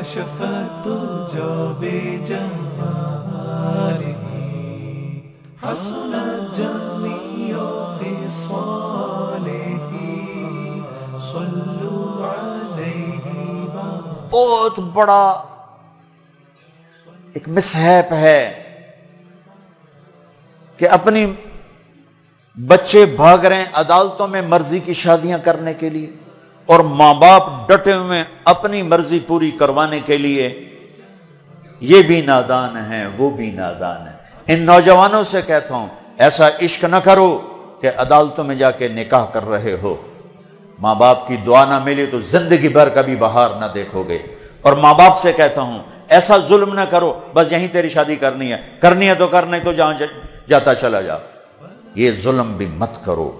كشف الدجى بجماله حسنت جميع خصاله صلوا عليه. بہت بڑا ایک مسحیپ ہے کہ اپنی بچے بھاگ رہے ہیں عدالتوں میں مرضی کی شادیاں کرنے کے لیے، اور ماں باپ ڈٹے ہوئے اپنی مرضی پوری کروانے کے لیے. یہ بھی نادان ہیں، وہ بھی نادان ہیں. ان نوجوانوں سے کہتا ہوں ایسا عشق نہ کرو کہ عدالتوں میں جا کے نکاح کر رہے ہو. ماں باپ کی دعا نہ ملی تو زندگی بھر کبھی بہار نہ دیکھو گے. اور ماں باپ سے کہتا ہوں ایسا ظلم نہ کرو بس یہیں تیری شادی کرنی ہے تو کرنے تو جہاں جاتا چلا جا. یہ ظلم بھی مت کرو.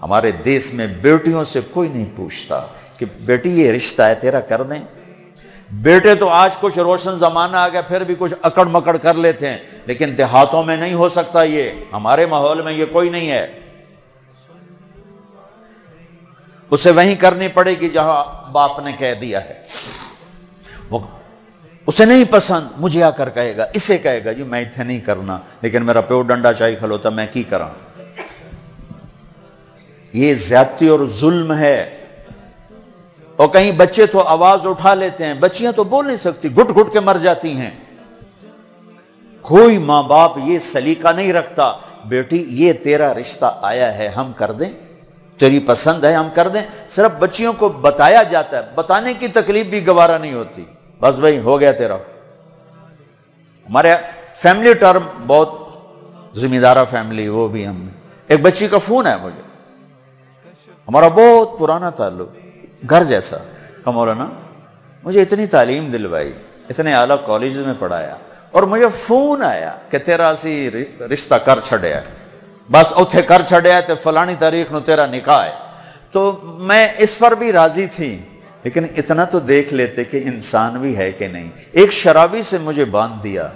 ہمارے دیس میں بیٹیوں سے کوئی نہیں پوچھتا کہ بیٹی یہ رشتہ ہے تیرا کر دیں. بیٹے تو آج کچھ روشن زمانہ آ گیا پھر بھی کچھ اکڑ مکڑ کر لیتے ہیں، لیکن دیہاتوں میں نہیں ہو سکتا. یہ ہمارے ماحول میں یہ کوئی نہیں ہے. اسے وہیں کرنی پڑے گی جہاں باپ نے کہہ دیا ہے. اسے نہیں پسند مجھے آ کر کہے گا، اسے کہے گا جی میں اتنے نہیں کرنا لیکن میرا پیو ڈنڈا چاہی کھلوتا میں کی کراں. یہ زیادتی اور ظلم ہے. اور کہیں بچے تو آواز اٹھا لیتے ہیں، بچیاں تو بول نہیں سکتی، گھٹ گھٹ کے مر جاتی ہیں. کوئی ماں باپ یہ سلیقہ نہیں رکھتا بیٹی یہ تیرا رشتہ آیا ہے ہم کر دیں، تیری پسند ہے ہم کر دیں. صرف بچیوں کو بتایا جاتا ہے، بتانے کی تکلیف بھی گوارا نہیں ہوتی. بس بھائی ہو گیا تیرا. ہمارے فیملی ٹرم بہت ذمہ دارہ فیملی، وہ بھی ہم ایک بچی کا فون ہے مجھے، ہمارا بہت پرانا تعلق گھر جیسا. کہ مولانا مجھے اتنی تعلیم دلوائی، اتنے اعلیٰ کالج میں پڑھایا اور مجھے فون آیا کہ تیرا اسی رشتہ کر چھڑیا ہے، بس اتھے کر چھڑیا ہے تو فلانی تاریخ نو تیرا نکاح ہے. تو میں اس پر بھی راضی تھی لیکن اتنا تو دیکھ لیتے کہ انسان بھی ہے کہ نہیں. ایک شرابی سے مجھے باندھ دیا،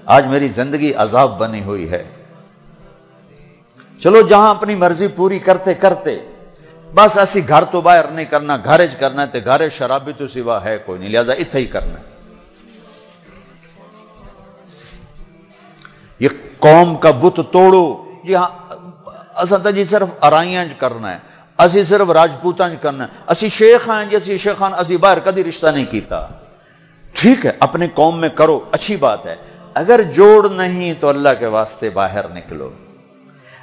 آج میری زندگی عذاب بنی ہوئی ہے. چلو جہاں اپنی مرضی پوری کرتے کرتے بس اسی گھر تو باہر نہیں کرنا، گھرج کرنا ہے تو گھر شرابی تو سوا ہے کوئی نہیں، لہذا اتھا ہی کرنا. یہ قوم کا بت توڑو. جی ہاں اسا جی صرف ارائیاں کرنا ہے، اسی صرف راجپوتاں کرنا ہے، اسی شیخ ہیں جیسی شیخان اسی باہر کدی رشتہ نہیں کیتا. ٹھیک ہے اپنے قوم میں کرو اچھی بات ہے، اگر جوڑ نہیں تو اللہ کے واسطے باہر نکلو.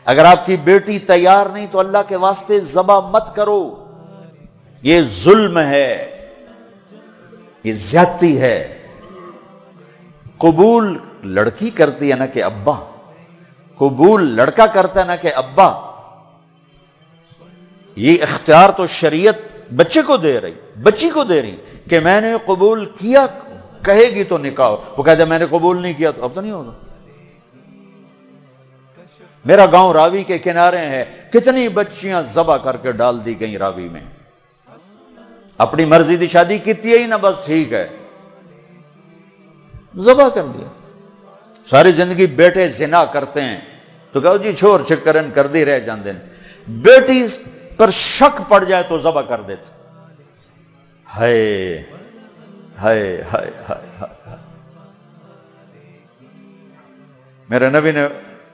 اگر آپ کی بیٹی تیار نہیں تو اللہ کے واسطے ذبح مت کرو. یہ ظلم ہے، یہ زیادتی ہے. قبول لڑکی کرتی ہے نہ کہ ابا، قبول لڑکا کرتا ہے نہ کہ ابا. یہ اختیار تو شریعت بچے کو دے رہی، بچی کو دے رہی کہ میں نے قبول کیا، کہے گی تو نکاح. وہ کہتے ہیں میں نے قبول نہیں کیا تو اب تو نہیں ہوگا. میرا گاؤں راوی کے کنارے ہے، کتنی بچیاں ذبح کر کے ڈال دی گئیں راوی میں. اپنی مرضی دی شادی کیتی ہے ہی نہ بس ٹھیک ہے ذبح کر دیا. ساری زندگی بیٹے زنا کرتے ہیں تو کہو جی چھوڑ چھکرن کر دی رہ جاندے. بیٹی پر شک پڑ جائے تو ذبح کر دیتے. ہائے ہائے ہائے ہائے. میرے نبی نے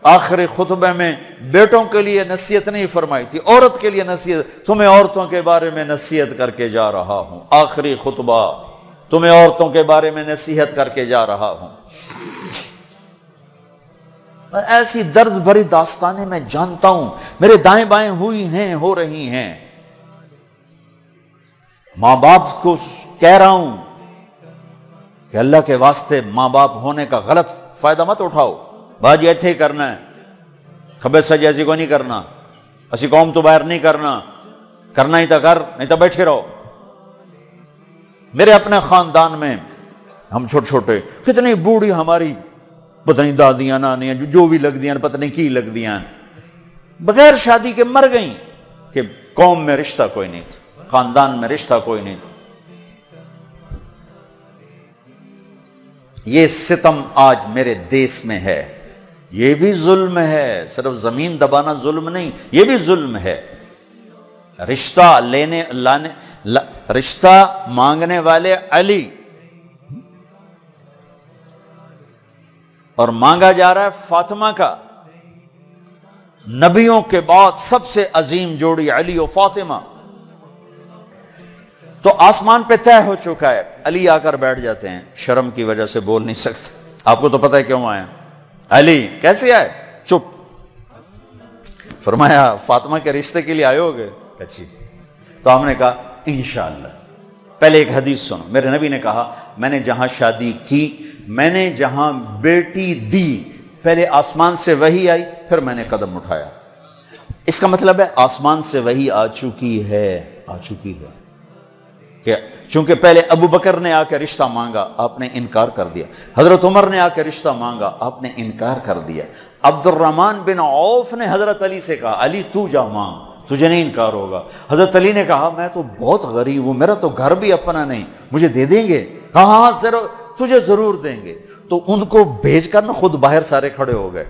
آخری خطبے میں بیٹوں کے لیے نصیحت نہیں فرمائی تھی، عورت کے لیے نصیحت. تمہیں عورتوں کے بارے میں نصیحت کر کے جا رہا ہوں، آخری خطبہ تمہیں عورتوں کے بارے میں نصیحت کر کے جا رہا ہوں. ایسی درد بھری داستانیں میں جانتا ہوں، میرے دائیں بائیں ہوئی ہیں، ہو رہی ہیں. ماں باپ کو کہہ رہا ہوں کہ اللہ کے واسطے ماں باپ ہونے کا غلط فائدہ مت اٹھاؤ. باجی ایتھے ہی کرنا ہے، کھبے سجے ایسی کو نہیں کرنا، اسی قوم تو باہر نہیں کرنا، کرنا ہی تو کر نہیں تو بیٹھے رہو. میرے اپنے خاندان میں ہم چھوٹے چھوٹے کتنی بوڑھی ہماری پتہ نہیں دادیاں نانیاں جو بھی لگ دیاں پتہ نہیں کی لگ دیاں بغیر شادی کے مر گئیں کہ قوم میں رشتہ کوئی نہیں تھا، خاندان میں رشتہ کوئی نہیں تھا. یہ ستم آج میرے دیس میں ہے. یہ بھی ظلم ہے، صرف زمین دبانا ظلم نہیں، یہ بھی ظلم ہے. رشتہ رشتہ مانگنے والے علی اور مانگا جا رہا ہے فاطمہ کا. نبیوں کے بعد سب سے عظیم جوڑی علی و فاطمہ. تو آسمان پہ طے ہو چکا ہے. علی آ کر بیٹھ جاتے ہیں, شرم کی وجہ سے بول نہیں سکتے. آپ کو تو پتہ ہے کیوں آئے. علی کیسے آئے؟ چپ. فرمایا فاطمہ کے رشتے کے لیے آئے ہوگے؟ اچھی. تو ہم نے کہا انشاءاللہ. پہلے ایک حدیث سنو. میرے نبی نے کہا میں نے جہاں شادی کی, میں نے جہاں بیٹی دی, پہلے آسمان سے وحی آئی, پھر میں نے قدم اٹھایا. اس کا مطلب ہے آسمان سے وحی آ چکی ہے, آ چکی ہے. کہ چونکہ پہلے ابو بکر نے آ کے رشتہ مانگا, آپ نے انکار کر دیا. حضرت عمر نے آ کے رشتہ مانگا, آپ نے انکار کر دیا. عبد الرحمن بن عوف نے حضرت علی سے کہا علی تو جا مانگ, تجھے نہیں انکار ہوگا. حضرت علی نے کہا میں تو بہت غریب ہوں, میرا تو گھر بھی اپنا نہیں, مجھے دے دیں گے؟ کہا ہاں ضرور, تجھے ضرور دیں گے. تو ان کو بھیج کر نا خود باہر سارے کھڑے ہو گئے.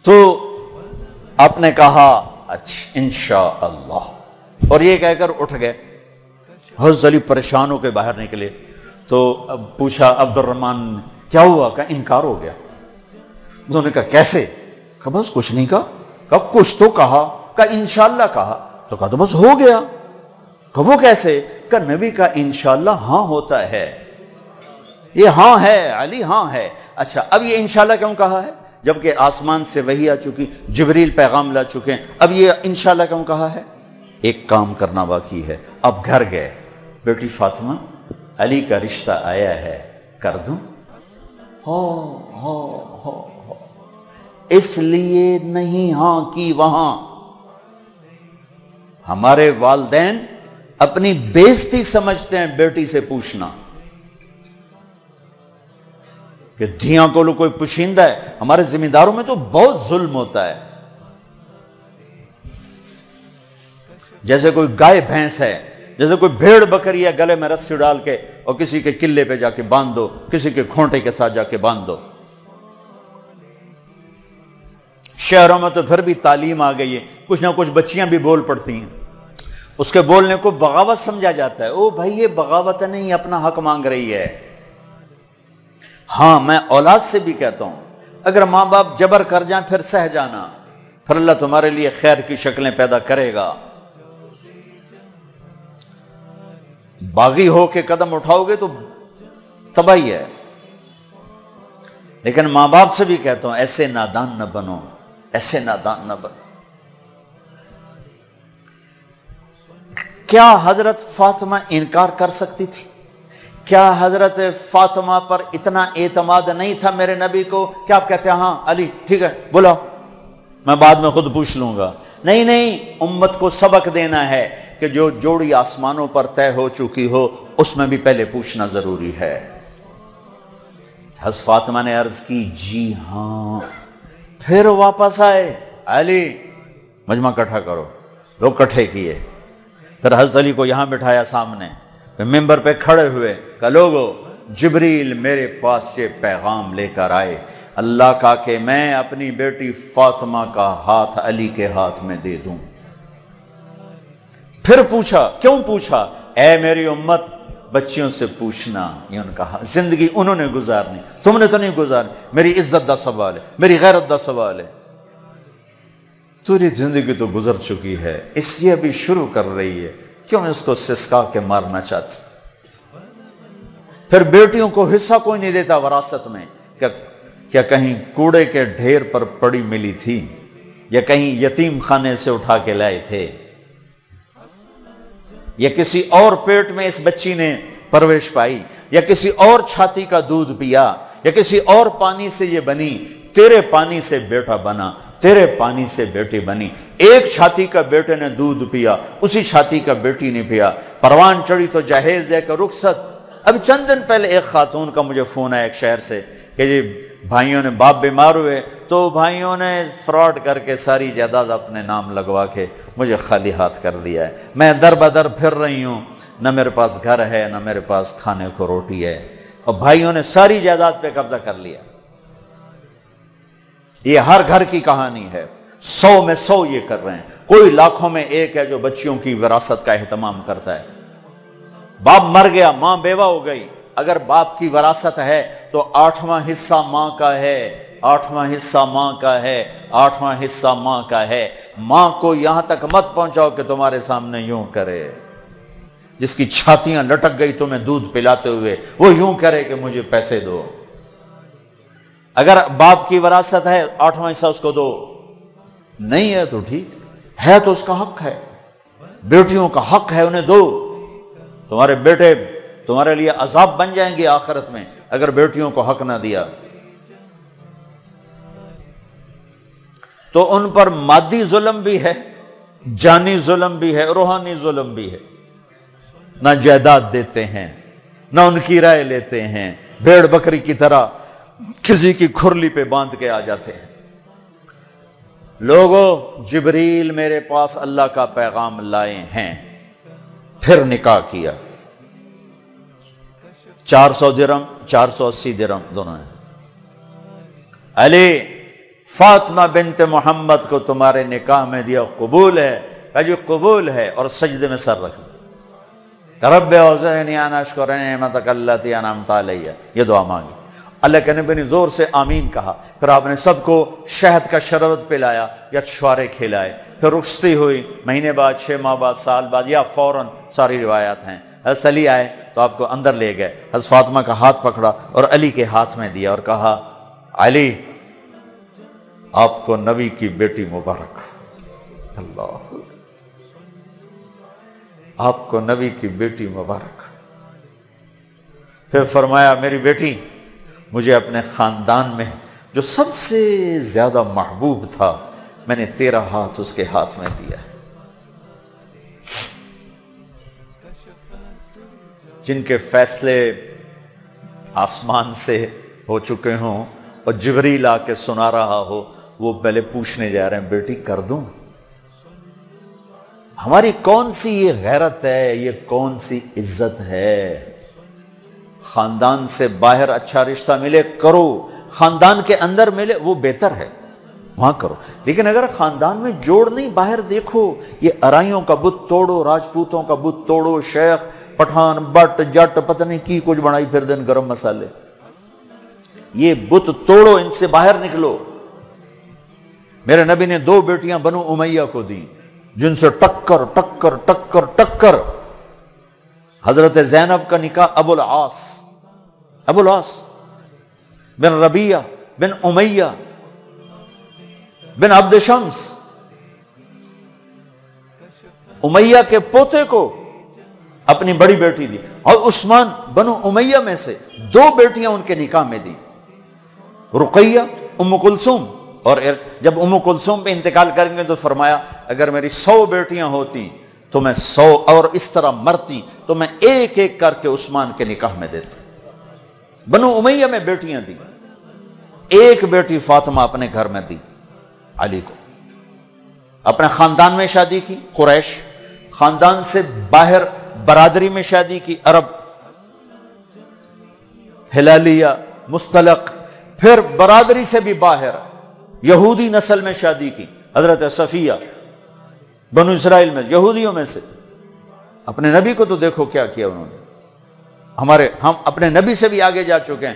تو آپ نے کہا اچھا انشاءاللہ, اور یہ کہہ کر اٹھ گئے. حضرت علی پریشان ہو کے باہر نکلے. تو اب پوچھا عبد الرحمن کیا ہوا؟ کہ انکار ہو گیا. انہوں نے کہا کیسے؟ کہا بس کچھ نہیں کہا. کہا کچھ تو کہا. کہا انشاءاللہ کہا. تو کہا تو بس ہو گیا. کہا وہ کیسے؟ کہا نبی کا انشاءاللہ ہاں ہوتا ہے. یہ ہاں ہے علی, ہاں ہے. اچھا اب یہ انشاءاللہ کیوں کہا ہے جبکہ آسمان سے وحی آ چکی, جبریل پیغام لا چکے ہیں؟ اب یہ انشاءاللہ کیوں کہا ہے؟ ایک کام کرنا باقی ہے. اب گھر گئے, بیٹی فاطمہ علی کا رشتہ آیا ہے, کر دوں؟ ہو اس لیے نہیں ہاں کی وہاں. ہمارے والدین اپنی بےزتی سمجھتے ہیں بیٹی سے پوچھنا کہ دھیاں کو کوئی پوشیندہ ہے. ہمارے ذمہ داروں میں تو بہت ظلم ہوتا ہے. جیسے کوئی گائے بھینس ہے, جیسے کوئی بھیڑ بکری ہے, گلے میں رسی ڈال کے اور کسی کے قلعے پہ جا کے باندھ دو, کسی کے کھونٹے کے ساتھ جا کے باندھ دو. شہروں میں تو پھر بھی تعلیم آ گئی ہے, کچھ نہ کچھ بچیاں بھی بول پڑتی ہیں. اس کے بولنے کو بغاوت سمجھا جاتا ہے. او بھائی یہ بغاوت نہیں, اپنا حق مانگ رہی ہے. ہاں میں اولاد سے بھی کہتا ہوں اگر ماں باپ جبر کر جائیں پھر سہ جانا, پھر اللہ تمہارے لیے خیر کی شکلیں پیدا کرے گا. باغی ہو کے قدم اٹھاؤ گے تو تباہی ہے. لیکن ماں باپ سے بھی کہتا ہوں ایسے نادان نہ بنو, ایسے نادان نہ بنو. کیا حضرت فاطمہ انکار کر سکتی تھی؟ کیا حضرت فاطمہ پر اتنا اعتماد نہیں تھا میرے نبی کو کہ آپ کہتے ہیں ہاں علی ٹھیک ہے بولا, میں بعد میں خود پوچھ لوں گا؟ نہیں نہیں, امت کو سبق دینا ہے کہ جو جوڑی آسمانوں پر طے ہو چکی ہو اس میں بھی پہلے پوچھنا ضروری ہے. حضرت فاطمہ نے عرض کی جی ہاں. پھر واپس آئے, علی مجمع کٹھا کرو. لوگ کٹھے کیے. پھر حضرت علی کو یہاں بٹھایا سامنے, ممبر پہ کھڑے ہوئے, کہ لوگو جبریل میرے پاس سے پیغام لے کر آئے اللہ کا کہ میں اپنی بیٹی فاطمہ کا ہاتھ علی کے ہاتھ میں دے دوں. پھر پوچھا, کیوں پوچھا؟ اے میری امت بچیوں سے پوچھنا, یہ ان کا زندگی انہوں نے گزارنی, تم نے تو نہیں گزارنی. میری عزت دا سوال ہے, میری غیرت دا سوال ہے. تیری زندگی تو گزر چکی ہے, اس لیے ابھی شروع کر رہی ہے, کیوں اس کو سسکا کے مارنا چاہتی؟ پھر بیٹیوں کو حصہ کوئی نہیں دیتا وراثت میں. کیا کہیں کوڑے کے ڈھیر پر پڑی ملی تھی, یا کہیں یتیم خانے سے اٹھا کے لائے تھے, یا کسی اور پیٹ میں اس بچی نے پرورش پائی, یا کسی اور چھاتی کا دودھ پیا, یا کسی اور پانی سے یہ بنی؟ تیرے پانی سے بیٹا بنا, تیرے پانی سے بیٹی بنی. ایک چھاتی کا بیٹے نے دودھ پیا, اسی چھاتی کا بیٹی نے پیا. پروان چڑھی تو جہیز دے کر رخصت. اب چند دن پہلے ایک خاتون کا مجھے فون آیا ایک شہر سے کہ جی بھائیوں نے باپ بیمار ہوئے تو بھائیوں نے فراڈ کر کے ساری جائیداد اپنے نام لگوا کے مجھے خالی ہاتھ کر دیا ہے. میں در بدر پھر رہی ہوں, نہ میرے پاس گھر ہے نہ میرے پاس کھانے کو روٹی ہے, اور بھائیوں نے ساری جائیداد پہ قبضہ کر لیا. یہ ہر گھر کی کہانی ہے, 100 میں 100 یہ کر رہے ہیں. کوئی لاکھوں میں ایک ہے جو بچیوں کی وراثت کا اہتمام کرتا ہے. باپ مر گیا, ماں بیوہ ہو گئی, اگر باپ کی وراثت ہے تو 8واں حصہ ماں کا ہے، 8واں حصہ ماں کا ہے، 8واں حصہ ماں کا ہے۔ ماں کو یہاں تک مت پہنچاؤ کہ تمہارے سامنے یوں کرے، جس کی چھاتیاں لٹک گئی تمہیں دودھ پلاتے ہوئے، وہ یوں کرے کہ مجھے پیسے دو۔ اگر باپ کی وراثت ہے 8واں حصہ اس کو دو، نہیں ہے تو ٹھیک ہے، تو اس کا حق ہے۔ بیٹیوں کا حق ہے، انہیں دو۔ تمہارے بیٹے تمہارے لیے عذاب بن جائیں گے آخرت میں اگر بیٹیوں کو حق نہ دیا۔ تو ان پر مادی ظلم بھی ہے، جانی ظلم بھی ہے، روحانی ظلم بھی ہے۔ نہ جائیداد دیتے ہیں، نہ ان کی رائے لیتے ہیں، بھیڑ بکری کی طرح کسی کی کھرلی پہ باندھ کے آ جاتے ہیں۔ لوگوں، جبریل میرے پاس اللہ کا پیغام لائے ہیں، پھر نکاح کیا۔ 400 درہم، 480 درہم دونوں ہیں۔ علی فاطمہ بنت محمد کو تمہارے نکاح میں دیا، قبول ہے؟ کہا جی قبول ہے، اور سجدے میں سر رکھ دیا۔ رب اوزعنی ان اشکر نعمتک التی انعمت علی، یہ دعا مانگی۔ اللہ کے نبی نے زور سے آمین کہا، پھر آپ نے سب کو شہد کا شربت پلایا یا چھوارے کھلائے، پھر رخصتی ہوئی، مہینے بعد، 6 ماہ بعد، سال بعد، یا فوراً، ساری روایات ہیں۔ حضرت علی آئے تو آپ کو اندر لے گئے، حضرت فاطمہ کا ہاتھ پکڑا اور علی کے ہاتھ میں دیا اور کہا علی آپ کو نبی کی بیٹی مبارک، اللہ، آپ کو نبی کی بیٹی مبارک۔ پھر فرمایا میری بیٹی، مجھے اپنے خاندان میں جو سب سے زیادہ محبوب تھا، میں نے تیرا ہاتھ اس کے ہاتھ میں دیا ہے۔ جن کے فیصلے آسمان سے ہو چکے ہوں اور جبریل آ کے سنا رہا ہو، وہ پہلے پوچھنے جا رہے ہیں بیٹی کر دوں؟ ہماری کون سی یہ غیرت ہے، یہ کون سی عزت ہے؟ خاندان سے باہر اچھا رشتہ ملے کرو، خاندان کے اندر ملے وہ بہتر ہے، وہاں کرو۔ لیکن اگر خاندان میں جوڑ نہیں، باہر دیکھو، یہ ارائیوں کا بت توڑو، راجپوتوں کا بت توڑو، شیخ پٹھان بٹ جٹ پتہ نہیں کی کچھ بنائی پھر دن گرم مسالے، یہ بت توڑو، ان سے باہر نکلو۔ میرے نبی نے 2 بیٹیاں بنو امیہ کو دی، جن سے ٹکر ٹکر ٹکر ٹکر۔ حضرت زینب کا نکاح ابو العاص بن ربیعہ بن امیہ بن عبد شمس، امیہ کے پوتے کو اپنی بڑی بیٹی دی، اور عثمان بنو امیہ میں سے 2 بیٹیاں ان کے نکاح میں دی، رقیہ، ام کلثوم۔ اور جب ام کلثوم پہ انتقال کریں گے تو فرمایا اگر میری 100 بیٹیاں ہوتی تو میں 100 اور اس طرح مرتی تو میں ایک ایک کر کے عثمان کے نکاح میں دیتا۔ بنو امیہ میں بیٹیاں دی، ایک بیٹی فاطمہ اپنے گھر میں دی علی کو، اپنے خاندان میں شادی کی قریش، خاندان سے باہر برادری میں شادی کی عرب، ہلالیہ، مستلق، پھر برادری سے بھی باہر یہودی نسل میں شادی کی، حضرت صفیہ بنو اسرائیل میں یہودیوں میں سے۔ اپنے نبی کو تو دیکھو کیا کیا انہوں نے، ہم اپنے نبی سے بھی آگے جا چکے ہیں۔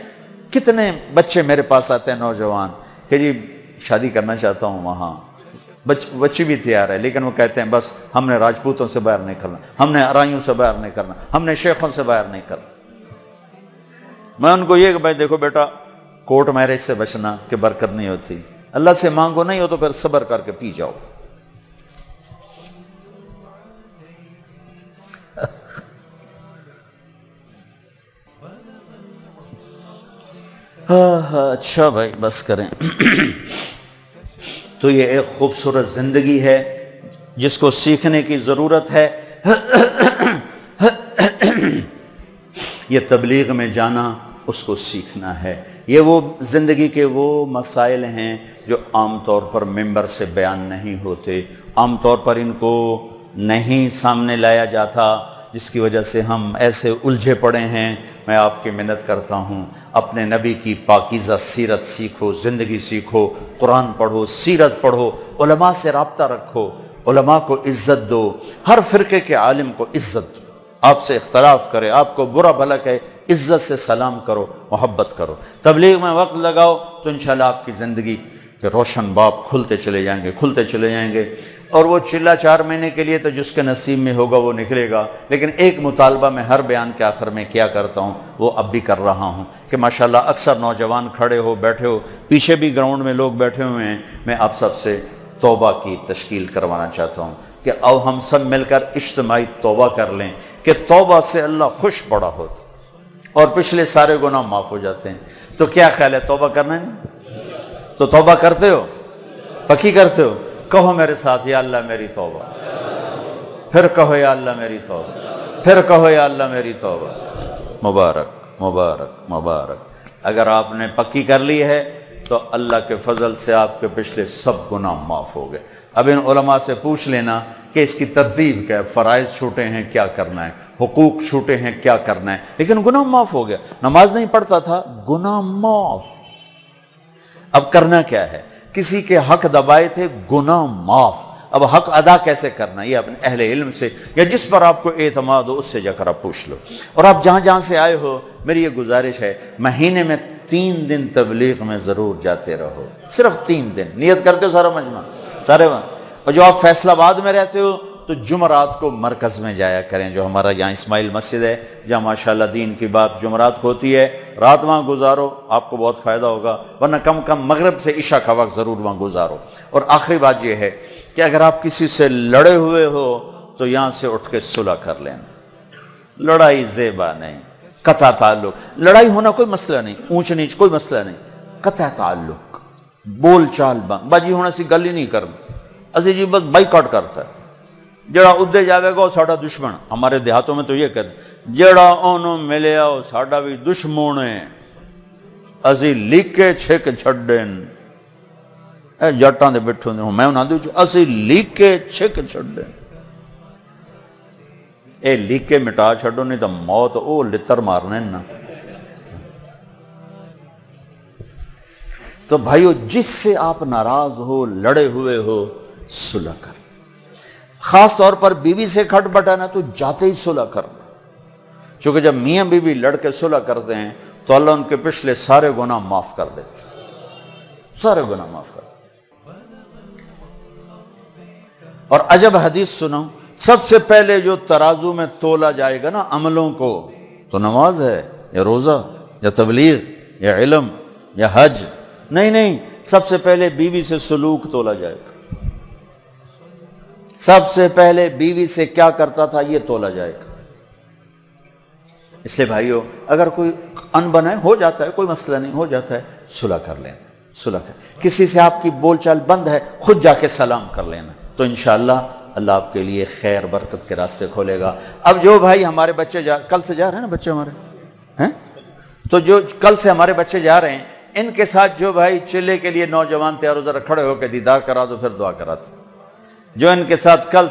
کتنے بچے میرے پاس آتے ہیں نوجوان کہ جی شادی کرنا چاہتا ہوں، وہاں بچی بھی تیار ہے، لیکن وہ کہتے ہیں بس ہم نے راجپوتوں سے باہر نہیں کرنا، ہم نے ارائیوں سے باہر نہیں کرنا، ہم نے شیخوں سے باہر نہیں کرنا۔ میں ان کو یہ کہ بھائی دیکھو بیٹا، کورٹ میرج سے بچنا کہ برکت نہیں ہوتی، اللہ سے مانگو، نہیں ہو تو پھر صبر کر کے پی جاؤ۔ اچھا بھائی بس کریں۔ تو یہ ایک خوبصورت زندگی ہے جس کو سیکھنے کی ضرورت ہے۔ یہ تبلیغ میں جانا، اس کو سیکھنا ہے۔ یہ وہ زندگی کے وہ مسائل ہیں جو عام طور پر ممبر سے بیان نہیں ہوتے، عام طور پر ان کو نہیں سامنے لایا جاتا، جس کی وجہ سے ہم ایسے الجھے پڑے ہیں۔ میں آپ کی منت کرتا ہوں، اپنے نبی کی پاکیزہ سیرت سیکھو، زندگی سیکھو، قرآن پڑھو، سیرت پڑھو، علماء سے رابطہ رکھو، علماء کو عزت دو، ہر فرقے کے عالم کو عزت دو۔ آپ سے اختلاف کرے، آپ کو برا بھلا کہے، عزت سے سلام کرو، محبت کرو، تبلیغ میں وقت لگاؤ تو انشاءاللہ آپ کی زندگی کے روشن باب کھلتے چلے جائیں گے، کھلتے چلے جائیں گے۔ اور وہ چلہ 4 مہینے کے لیے تو جس کے نصیب میں ہوگا وہ نکلے گا، لیکن ایک مطالبہ میں ہر بیان کے آخر میں کیا کرتا ہوں، وہ اب بھی کر رہا ہوں کہ ماشاءاللہ اکثر نوجوان کھڑے ہو بیٹھے ہو، پیچھے بھی گراؤنڈ میں لوگ بیٹھے ہوئے ہیں، میں آپ سب سے توبہ کی تشکیل کروانا چاہتا ہوں کہ آؤ ہم سب مل کر اجتماعی توبہ کر لیں کہ توبہ سے اللہ خوش بڑا ہوتا اور پچھلے سارے گناہ معاف ہو جاتے ہیں۔ تو کیا خیال ہے، توبہ کرنا ہے؟ تو توبہ کرتے ہو، پکی کرتے ہو؟ کہو میرے ساتھ، یا اللہ میری توبہ، پھر کہو یا اللہ میری توبہ، پھر کہو یا اللہ میری توبہ۔ مبارک مبارک مبارک۔ اگر آپ نے پکی کر لی ہے تو اللہ کے فضل سے آپ کے پچھلے سب گناہ معاف ہو گئے۔ اب ان علماء سے پوچھ لینا کہ اس کی ترتیب کیا ہے، فرائض چھوٹے ہیں کیا کرنا ہے، حقوق چھوٹے ہیں کیا کرنا ہے، لیکن گناہ معاف ہو گیا۔ نماز نہیں پڑھتا تھا، گناہ معاف۔ اب کرنا کیا ہے، کسی کے حق دبائے تھے، گناہ معاف۔ اب حق ادا کیسے کرنا، یہ اپنے اہل علم سے یا جس پر آپ کو اعتماد ہو اس سے جا کر آپ پوچھ لو۔ اور آپ جہاں جہاں سے آئے ہو، میری یہ گزارش ہے، مہینے میں 3 دن تبلیغ میں ضرور جاتے رہو، صرف 3 دن نیت کرتے ہو سارا مجمع سارے وہاں۔ اور جو آپ فیصل آباد میں رہتے ہو تو جمعرات کو مرکز میں جایا کریں، جو ہمارا یہاں اسماعیل مسجد ہے جہاں ماشاءاللہ دین کی بات جمعرات کو ہوتی ہے، رات وہاں گزارو، آپ کو بہت فائدہ ہوگا، ورنہ کم کم مغرب سے عشاء کا وقت ضرور وہاں گزارو۔ اور آخری بات یہ ہے کہ اگر آپ کسی سے لڑے ہوئے ہو تو یہاں سے اٹھ کے صلح کر لینا۔ لڑائی زیبا نہیں، قطع تعلق۔ لڑائی ہونا کوئی مسئلہ نہیں، اونچ نیچ کوئی مسئلہ نہیں، قطع تعلق، بول چال بند، باجی ہونا سی گل ہی نہیں کرنا، اسی جی بس بائیکاٹ کرتا ہے۔ جڑا ادھے جاوے گا وہ ساڈا دشمن، ہمارے دیہاتوں میں تو یہ کہتے ہیں جڑا انہوں ملیا وہ ساڈا بھی دشمن ہے، اسی لیکے چھک چھڈن۔ اے جٹاں دے بیٹھے ہوندے ہوں، میں انہاں دے اسی لیکے چھک چھڈن۔ اے لیکے مٹا چھڈو نہیں تو موت او لتر مارنے نا۔ تو بھائیو جس سے آپ ناراض ہو، لڑے ہوئے ہو، صلح کر۔ خاص طور پر بیوی سے کھٹ بٹانا تو جاتے ہی صلح کرنا، چونکہ جب میاں بیوی لڑ کے صلح کرتے ہیں تو اللہ ان کے پچھلے سارے گناہ معاف کر دیتے ہیں، سارے گناہ معاف کر دیتے ہیں۔ اور عجب حدیث سنو، سب سے پہلے جو ترازو میں تولا جائے گا نا عملوں کو، تو نماز ہے یا روزہ یا تبلیغ یا علم یا حج؟ نہیں، سب سے پہلے بیوی سے سلوک تولا جائے گا، سب سے پہلے بیوی سے کیا کرتا تھا یہ تولا جائے گا۔ اس لیے بھائیو اگر کوئی انبن ہے، ہو جاتا ہے، کوئی مسئلہ نہیں، ہو جاتا ہے، صلح کر لینا، صلح کر۔ کسی سے آپ کی بول چال بند ہے، خود جا کے سلام کر لینا، تو انشاءاللہ اللہ آپ کے لیے خیر برکت کے راستے کھولے گا۔ اب جو بھائی ہمارے بچے کل سے جا رہے ہیں نا بچے ہمارے ہیں، تو جو کل سے ہمارے بچے جا رہے ہیں، ان کے ساتھ جو بھائی چلے کے لیے نوجوان تیار ہو ذرا کھڑے ہو کے دیدار کرا دو، پھر دعا کرا دو۔ جو ان کے ساتھ کل